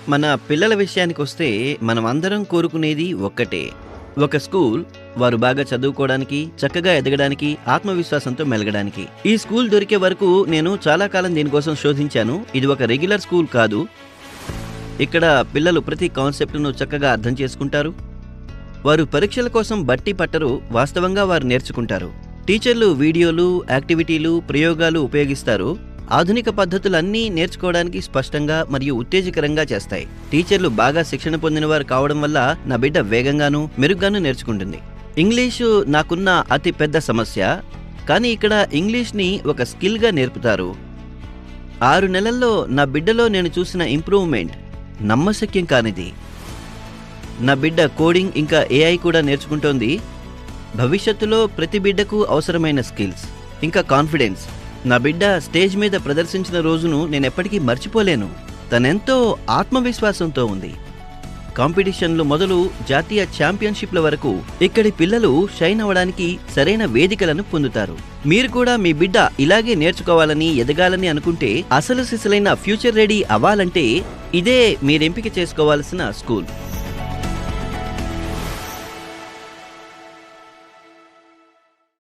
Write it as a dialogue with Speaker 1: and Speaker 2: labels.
Speaker 1: మన పిల్లల విషయానికొస్తే మనం అందరం కోరుకునేది ఒక్కటే. ఒక స్కూల్ వారు బాగా చదువుకోవడానికి, చక్కగా ఎదగడానికి, ఆత్మవిశ్వాసంతో మెలగడానికి. ఈ స్కూల్ దొరికే వరకు నేను చాలా కాలం దీనికోసం శోధించాను. ఇది ఒక రెగ్యులర్ స్కూల్ కాదు. ఇక్కడ పిల్లలు ప్రతి కాన్సెప్ట్ను చక్కగా అర్థం చేసుకుంటారు. వారు పరీక్షల కోసం బట్టి పట్టరు, వాస్తవంగా వారు నేర్చుకుంటారు. టీచర్లు వీడియోలు, యాక్టివిటీలు, ప్రయోగాలు ఉపయోగిస్తారు. ఆధునిక పద్ధతులన్నీ నేర్చుకోవడానికి స్పష్టంగా మరియు ఉత్తేజకరంగా చేస్తాయి. టీచర్లు బాగా శిక్షణ పొందినవారు కావడం వల్ల నా బిడ్డ వేగంగాను, మెరుగ్గాను నేర్చుకుంటుంది. ఇంగ్లీషు నాకున్న అతి పెద్ద సమస్య, కానీ ఇక్కడ ఇంగ్లీష్ని ఒక స్కిల్గా నేర్పుతారు. 6 నెలల్లో నా బిడ్డలో నేను చూసిన ఇంప్రూవ్మెంట్ నమ్మశక్యం కానిది. నా బిడ్డ కోడింగ్ ఇంకా AI కూడా నేర్చుకుంటోంది. భవిష్యత్తులో ప్రతి బిడ్డకు అవసరమైన స్కిల్స్ ఇంకా కాన్ఫిడెన్స్ నా బిడ్డ స్టేజ్ మీద ప్రదర్శించిన రోజును నేనెప్పటికీ మర్చిపోలేను. తనెంతో ఆత్మవిశ్వాసంతో ఉంది. కాంపిటీషన్లు మొదలు జాతీయ ఛాంపియన్షిప్ల వరకు ఇక్కడి పిల్లలు షైన్ అవ్వడానికి సరైన వేదికలను పొందుతారు. మీరు కూడా మీ బిడ్డ ఇలాగే నేర్చుకోవాలని, ఎదగాలని అనుకుంటే, అసలు సిసలైన ఫ్యూచర్ రెడీ అవ్వాలంటే ఇదే మీరెంపిక చేసుకోవాల్సిన స్కూల్.